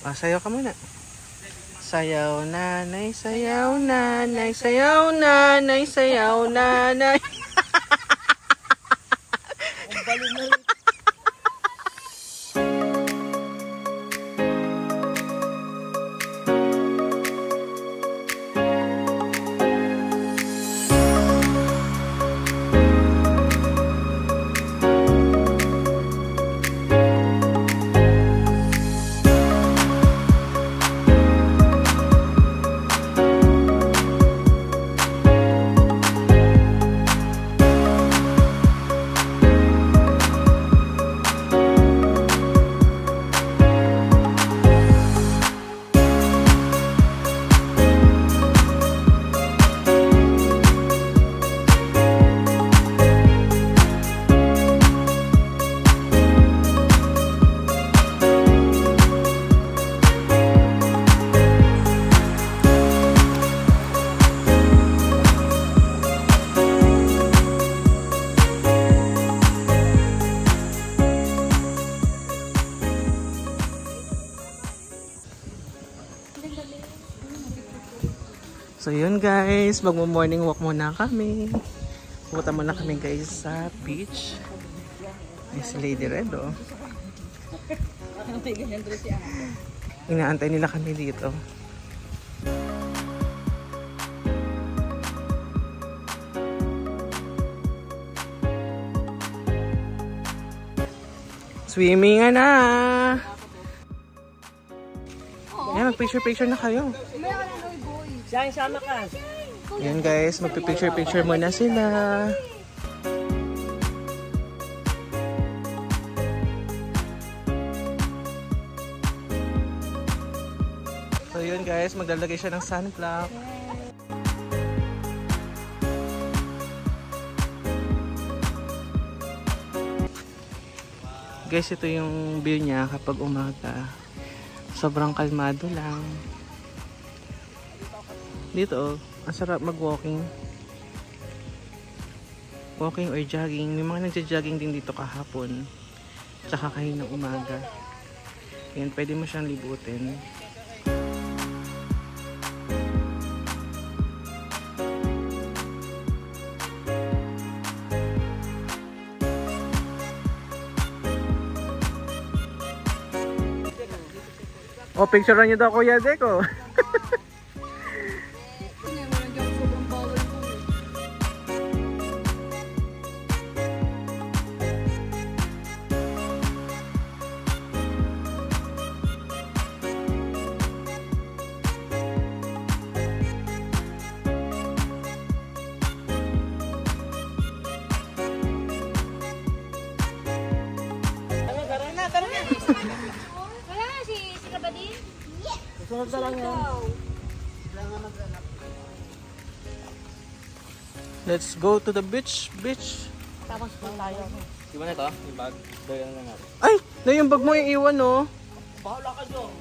Sayaw ka muna. Sayaw nanay, sayaw nanay, sayaw nanay, sayaw nanay. Ang balo na rin. So yun guys, magmo-morning walk muna kami. Pupunta muna kami guys sa beach. Ay, si Lady Red oh. Inaantay nila kami dito. Swimming na! Yan, mag-picture-picture na kayo. Shine, sama ka. Yan guys, magpipicture-picture muna sila. So yun guys, maglalagay siya ng sunblock. Guys, ito yung view niya kapag umaga. Sobrang kalmado lang. Dito, ang sarap mag-walking. Walking or jogging. May mga nagja-jogging din dito kahapon. Tsaka kayo ng umaga. Yan, pwede mo siyang libutin. O, picturean niyo daw Kuya Deko. Sunod na lang yan. Let's go to the beach. Tapos pa tayo. Di ba na ito? Yung bag? Doon lang natin. Ay! Na yung bag mo yung iwan, no? Bahala ka dyan.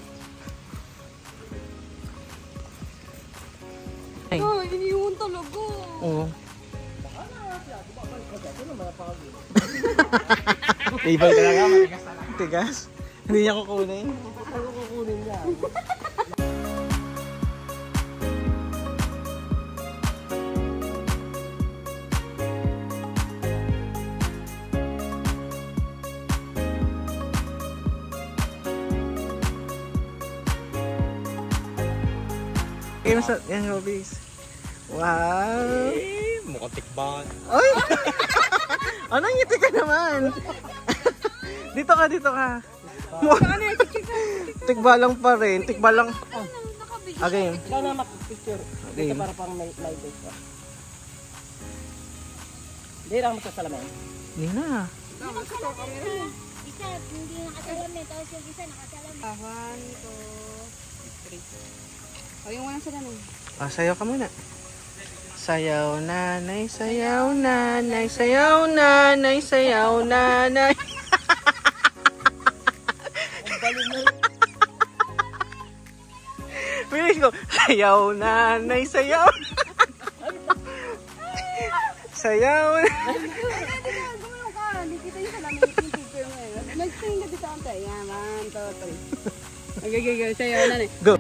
Ay. Oh, iniwan talaga. Oo. Bahala ka siya. Bumabalik ka dyan. Ito naman ang pagod. Table talaga, matigas na lang. Tigas? Hindi niya kukunin. Ano kukunin niya? Kaya sa yan, Robis. Wow! Mukhang tikbakan. Ay! Anong ngiti ka naman? Dito ka. Tikbalang pa rin. Tikbalang. Again. Ikaw na mag-picture. Okay. Ito para pang may base ka. Hindi lang magsasalamin. Hindi na. Isa, hindi nakasalamin. Tapos yung isa nakasalamin. 1, 2, 3. O, yung walang sila nun. Sayaw ka muna. Sayaw nanay, sayaw nanay, sayaw nanay, sayaw nanay. Ang balo na rin. Finish ko. Sayaw nanay, sayaw. Sayaw. Gumayon ka. Hindi kita yung salamin. Yung picture mo eh. Nag-sing ka dito ante. Yan, 1, 2, 3. Okay, sayaw na Go!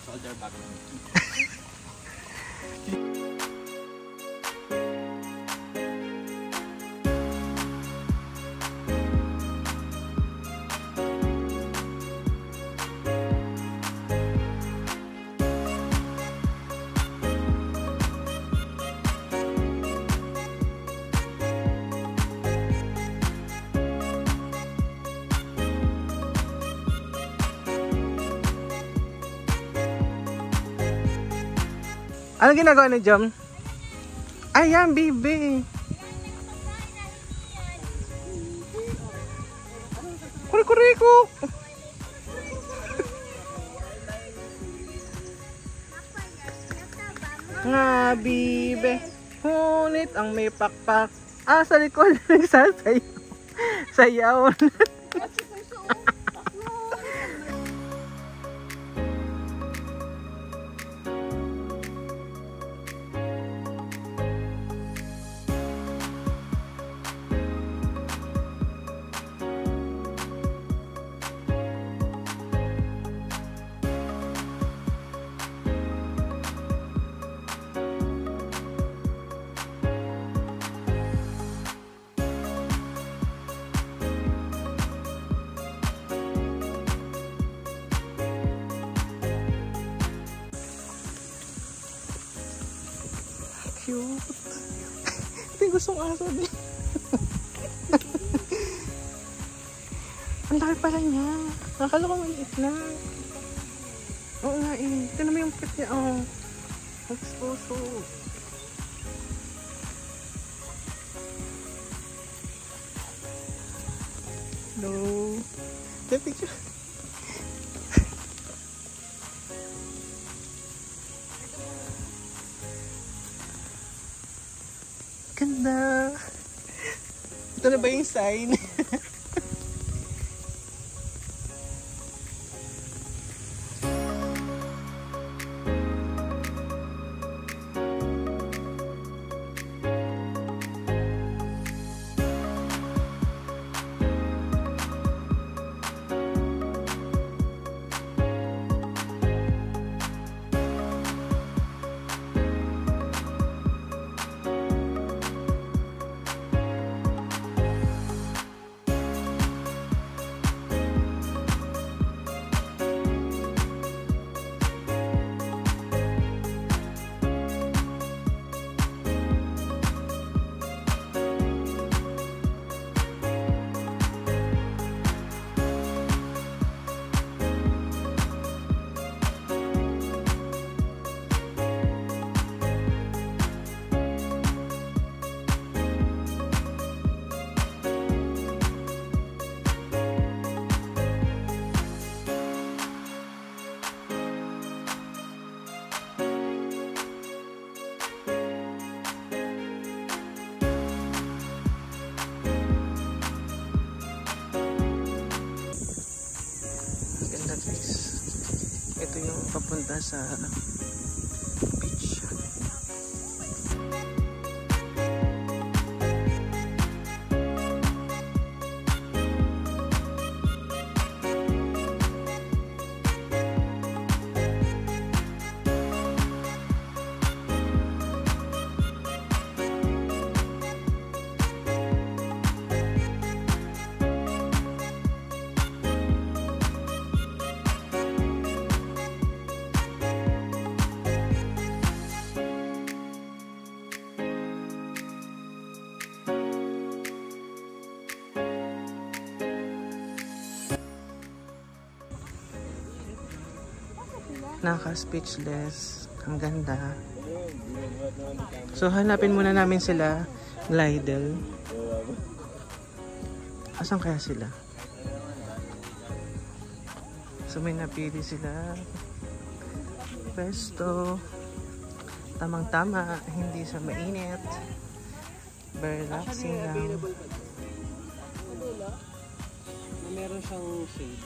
Shoulder back. Ano ginagawa ni Jom? Ayan, bibi. Kuri-kuriko. Nga, bibi. Ngunit ang may pakpak. Ah, sa likod nagsasayaw. Sayaw. Cute. Ito yung gustong aso din. Ang dami pala niya. Nakakala ko maliit na. Oo nga eh. Ito naman yung pet niya. Oh. Exposo. No. The picture. Ganda. Ito na ba yung sign? Ito yung papunta sa beach. Naka-speechless. Ang ganda. So, hanapin muna namin sila. Glidel. Asan kaya sila? So may napili sila. Pwesto. Tamang-tama. Hindi sa mainit. Very relaxing lang. Meron siyang shade.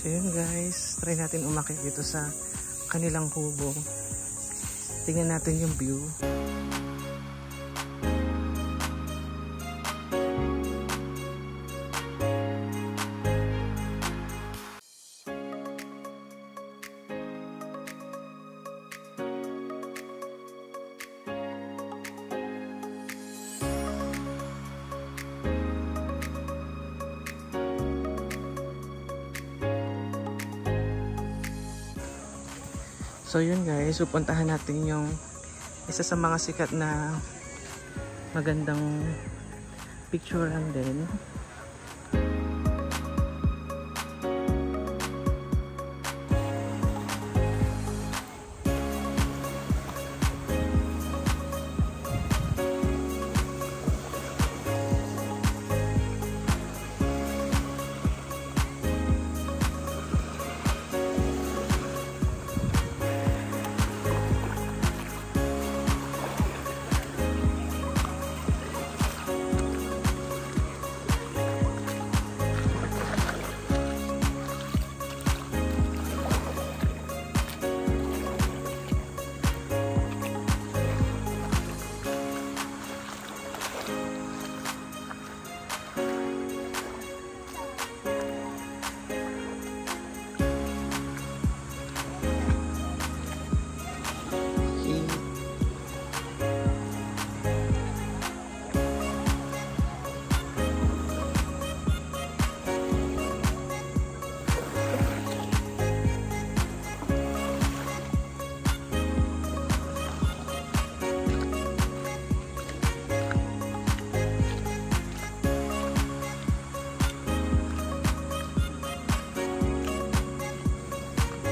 So yun guys, try natin umakyat dito sa kanilang kubo. Tingnan natin yung view. So yun guys, pupuntahan natin yung isa sa mga sikat na magandang picturean din.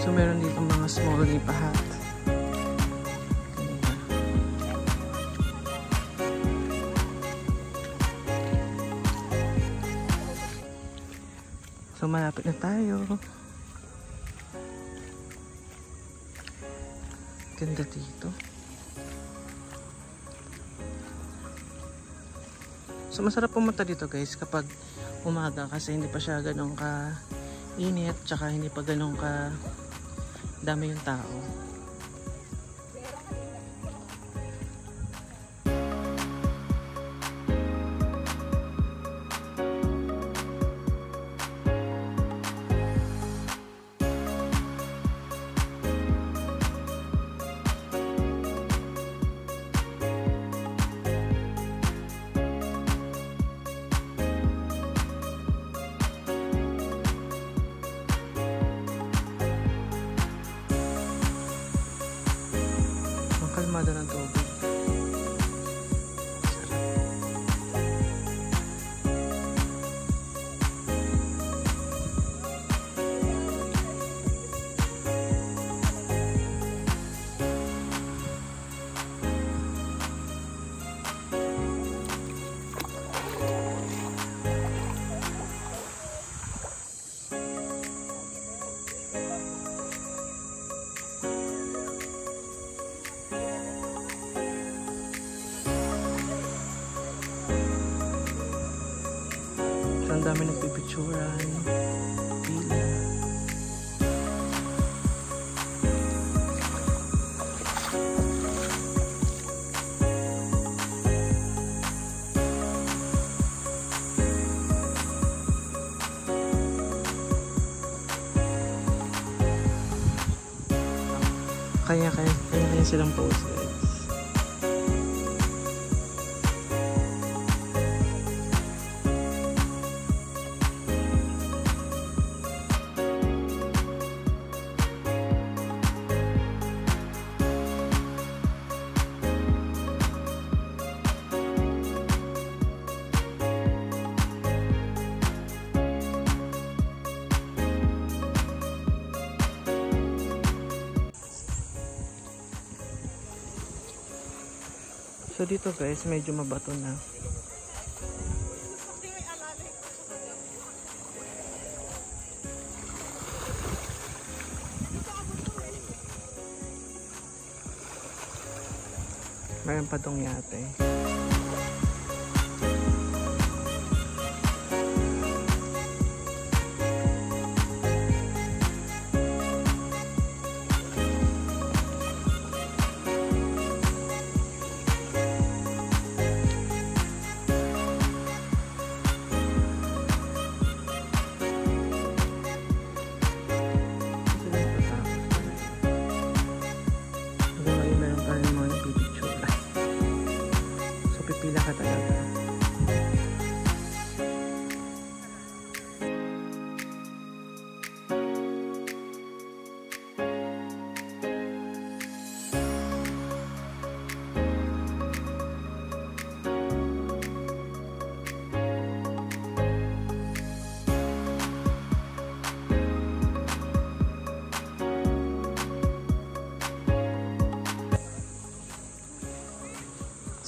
So meron dito mga small nipa hut. So malapit na tayo. Ganda dito. So masarap pumunta dito guys kapag umaga kasi hindi pa siya ganun ka init, tsaka hindi pa ganun ka dami yung tao. Kalmado ng tubig. Ang dami nagpipicturan. Pila. Kaya silang pose guys. So dito guys, medyo mabato na. Mayroon pa tong yate. Pila ka talaga.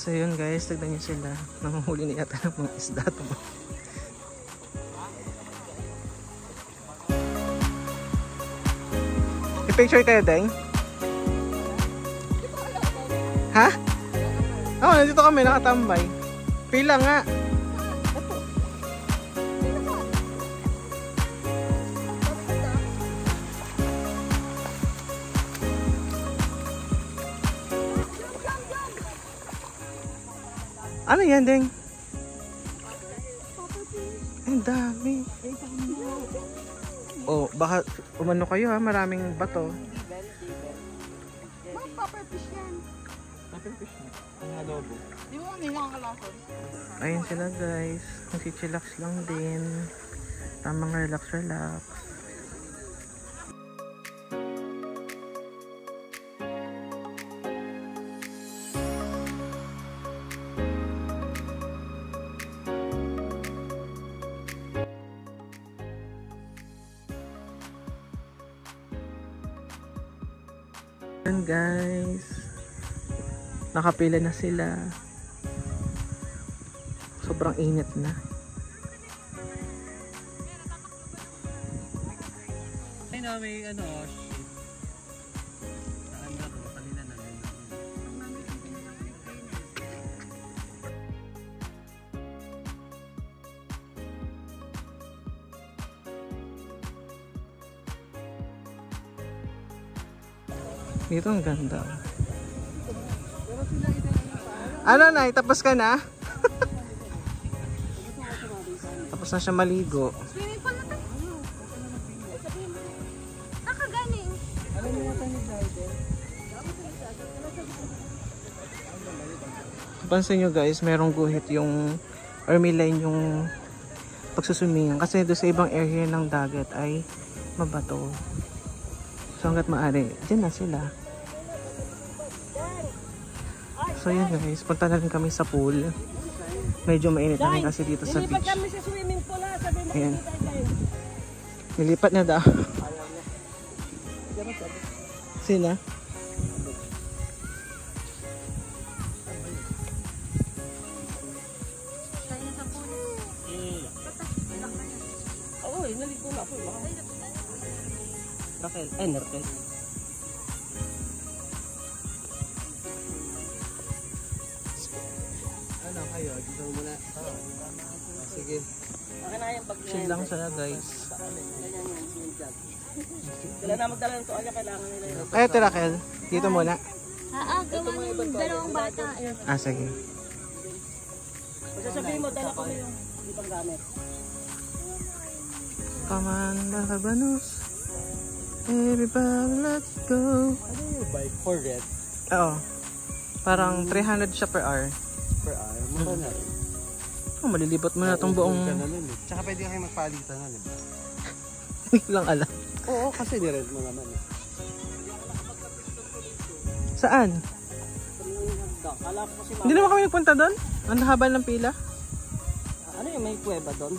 So yun guys, tignan nyo sila. Nanguhuli na yata ng mga isda ito. I-picture kayo, Deng? Ha? Oo, nandito kami, nakatambay. Pila nga. Ano yan, Deng? Ang dami. Oh, baka umano kayo ha, maraming bato. Mga pufferfish yan. Pufferfish na. Ang halobo. Di mo kami nakakalason? Ayun sila guys. Nagsichillax lang din. Tamang relax. Ayan guys, nakapila na sila. Sobrang init na. Ay na, may ano, shit. Saan na to? Kanina na rin. Dito ang ganda. Ano na, tapos ka na? Tapos na siya maligo. Swimming pool na tayo. Nakagaling. Alam mo yata ni Driver? Pansin nyo guys, merong guhit yung or may line yung pagsusumingan. Kasi doon sa ibang area ng dagat ay mabato. So hanggat maaari, dyan na sila. So yun guys, punta na rin kami sa pool. Medyo mainit na rin kasi dito sa beach. Nilipat kami sa swimming pool ha. Sabi mo Ayan. kami tayo. Nilipat na daw. Sina? Oo, naligo na ako. Raquel, Raquel. Ano kayo? Dito muna. Sige. Akin na yung bag niya. Chill lang sila guys. Ganyan yan, yung jug. Sila na magdala ng toalya, kailangan nila yun. Kaya Raquel, dito muna. Gawa ng dalawang bata. Ah, sige. Basta sabihin mo, dala ko na yung ibang gamit. Come on, Lagabanos. Everybody, let's go. Ano yung bike for red? Oo. Parang 300 siya per hour. Per hour? Mura na rin. Oh, malilibot mo na itong buong... Tsaka pwede kayo magpalitan na, diba? Hindi ko lang alam. Oo, kasi nirent mo naman eh. Saan? Kala ko kasi Hindi naman kami nagpunta doon? Ang haba ng pila? ano yung may kuweba doon?